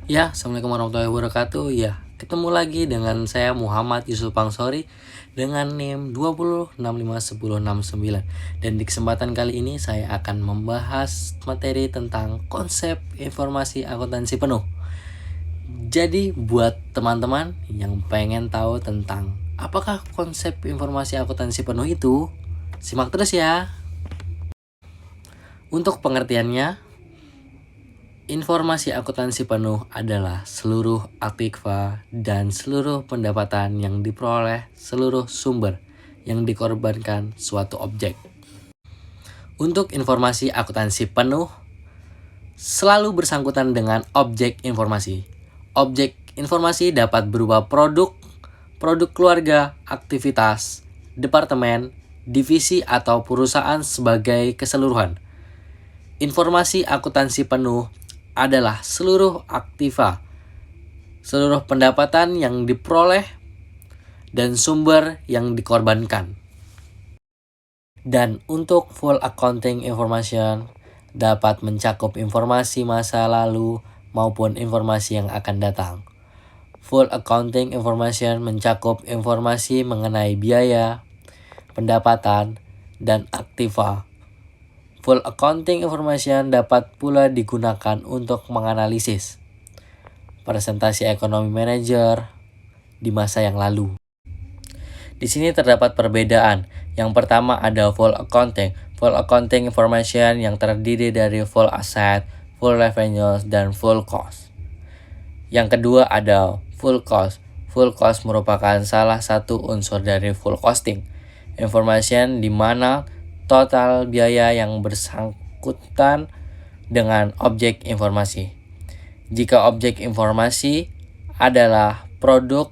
Ya, Assalamualaikum warahmatullahi wabarakatuh. Ya, ketemu lagi dengan saya Muhammad Yusuf Pangsori dengan NIM 20651069. Dan di kesempatan kali ini saya akan membahas materi tentang konsep informasi akuntansi penuh. Jadi buat teman-teman yang pengen tahu tentang apakah konsep informasi akuntansi penuh itu, simak terus ya. Untuk pengertiannya, informasi akuntansi penuh adalah seluruh aktiva dan seluruh pendapatan yang diperoleh seluruh sumber yang dikorbankan suatu objek. Untuk informasi akuntansi penuh selalu bersangkutan dengan objek informasi. Objek informasi dapat berupa produk, produk keluarga, aktivitas, departemen, divisi atau perusahaan sebagai keseluruhan. Informasi akuntansi penuh adalah seluruh aktiva, seluruh pendapatan yang diperoleh, dan sumber yang dikorbankan. Dan untuk full accounting information dapat mencakup informasi masa lalu maupun informasi yang akan datang. Full accounting information mencakup informasi mengenai biaya, pendapatan, dan aktiva. Full accounting information dapat pula digunakan untuk menganalisis presentasi ekonomi manajer di masa yang lalu. Di sini terdapat perbedaan. Yang pertama ada full accounting. Full accounting information yang terdiri dari full asset, full revenues, dan full cost. Yang kedua ada full cost. Full cost merupakan salah satu unsur dari full costing. Information di mana total biaya yang bersangkutan dengan objek informasi. Jika objek informasi adalah produk,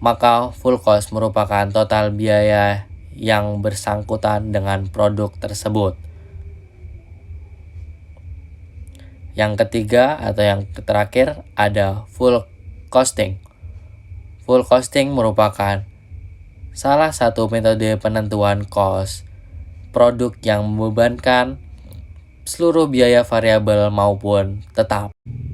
maka full cost merupakan total biaya yang bersangkutan dengan produk tersebut. Yang ketiga atau yang terakhir ada full costing. Full costing merupakan salah satu metode penentuan cost produk yang membebankan seluruh biaya variabel maupun tetap.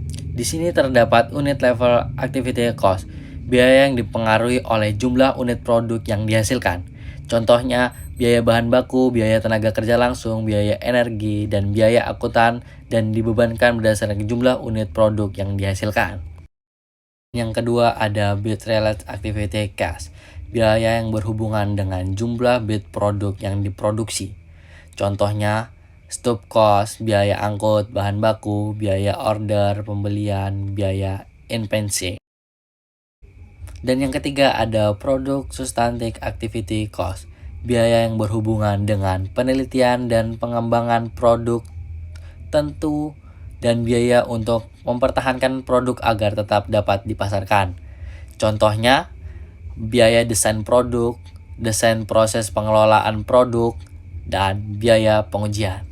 Di sini terdapat unit level activity cost, biaya yang dipengaruhi oleh jumlah unit produk yang dihasilkan. Contohnya, biaya bahan baku, biaya tenaga kerja langsung, biaya energi, dan biaya akuntan dan dibebankan berdasarkan jumlah unit produk yang dihasilkan. Yang kedua ada bid related activity cost, biaya yang berhubungan dengan jumlah bid produk yang diproduksi. Contohnya, stop cost, biaya angkut, bahan baku, biaya order, pembelian, biaya inventory. Dan yang ketiga ada product substantive activity cost, biaya yang berhubungan dengan penelitian dan pengembangan produk tentu dan biaya untuk mempertahankan produk agar tetap dapat dipasarkan. Contohnya, biaya desain produk, desain proses pengelolaan produk, dan biaya pengujian.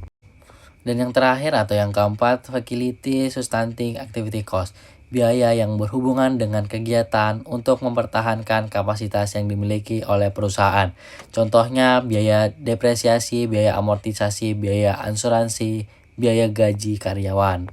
Dan yang terakhir atau yang keempat, facility substantive activity cost, biaya yang berhubungan dengan kegiatan untuk mempertahankan kapasitas yang dimiliki oleh perusahaan. Contohnya biaya depresiasi, biaya amortisasi, biaya asuransi, biaya gaji karyawan.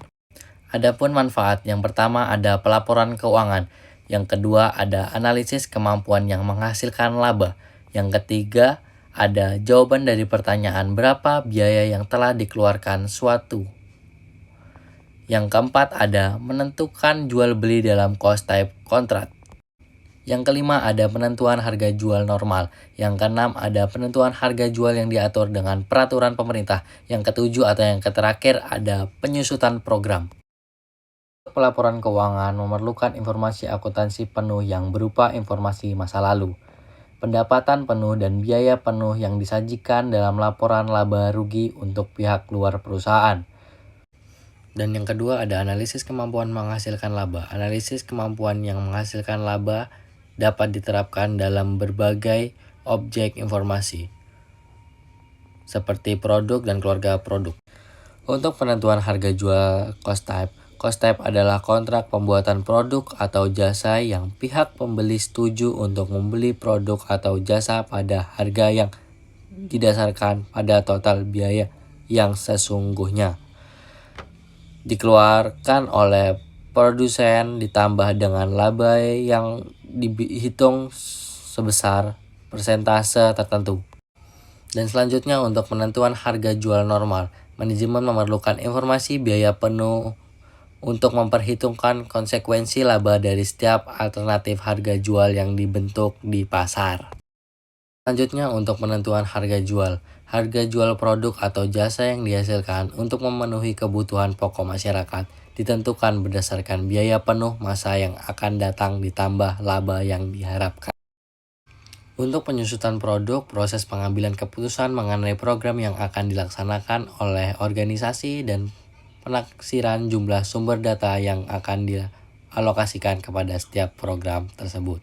Adapun manfaat, yang pertama ada pelaporan keuangan, yang kedua ada analisis kemampuan yang menghasilkan laba, yang ketiga ada jawaban dari pertanyaan berapa biaya yang telah dikeluarkan suatu. Yang keempat ada menentukan jual beli dalam cost type kontrak. Yang kelima ada penentuan harga jual normal. Yang keenam ada penentuan harga jual yang diatur dengan peraturan pemerintah. Yang ketujuh atau yang terakhir ada penyusutan program. Pelaporan keuangan memerlukan informasi akuntansi penuh yang berupa informasi masa lalu, pendapatan penuh dan biaya penuh yang disajikan dalam laporan laba rugi untuk pihak luar perusahaan. Dan yang kedua ada analisis kemampuan menghasilkan laba. Analisis kemampuan yang menghasilkan laba dapat diterapkan dalam berbagai objek informasi seperti produk dan keluarga produk. Untuk penentuan harga jual cost type. Cost type adalah kontrak pembuatan produk atau jasa yang pihak pembeli setuju untuk membeli produk atau jasa pada harga yang didasarkan pada total biaya yang sesungguhnya dikeluarkan oleh produsen ditambah dengan laba yang dihitung sebesar persentase tertentu. Dan selanjutnya untuk penentuan harga jual normal, manajemen memerlukan informasi biaya penuh untuk memperhitungkan konsekuensi laba dari setiap alternatif harga jual yang dibentuk di pasar. Selanjutnya untuk penentuan harga jual produk atau jasa yang dihasilkan untuk memenuhi kebutuhan pokok masyarakat ditentukan berdasarkan biaya penuh masa yang akan datang ditambah laba yang diharapkan. Untuk penyusutan produk, proses pengambilan keputusan mengenai program yang akan dilaksanakan oleh organisasi dan penaksiran jumlah sumber data yang akan dialokasikan kepada setiap program tersebut.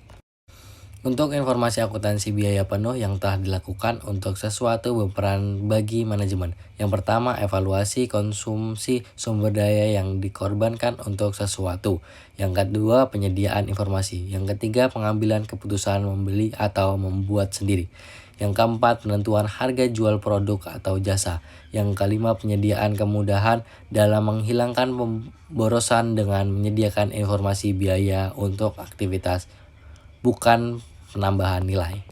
Untuk informasi akuntansi biaya penuh yang telah dilakukan untuk sesuatu berperan bagi manajemen. Yang pertama, evaluasi konsumsi sumber daya yang dikorbankan untuk sesuatu. Yang kedua, penyediaan informasi. Yang ketiga, pengambilan keputusan membeli atau membuat sendiri. Yang keempat, penentuan harga jual produk atau jasa. Yang kelima, penyediaan kemudahan dalam menghilangkan pemborosan dengan menyediakan informasi biaya untuk aktivitas, bukan penambahan nilai.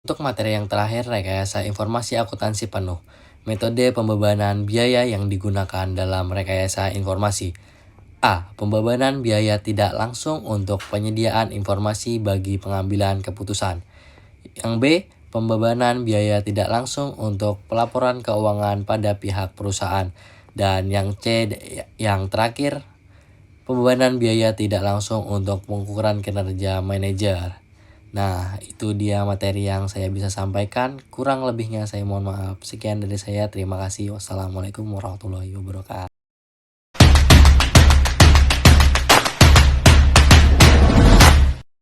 Untuk materi yang terakhir, rekayasa informasi akuntansi penuh. Metode pembebanan biaya yang digunakan dalam rekayasa informasi. A. Pembebanan biaya tidak langsung untuk penyediaan informasi bagi pengambilan keputusan. Yang B. Pembebanan biaya tidak langsung untuk pelaporan keuangan pada pihak perusahaan. Dan yang C. Yang terakhir, pembebanan biaya tidak langsung untuk pengukuran kinerja manajer. Nah, itu dia materi yang saya bisa sampaikan. Kurang lebihnya saya mohon maaf. Sekian dari saya. Terima kasih. Wassalamualaikum warahmatullahi wabarakatuh.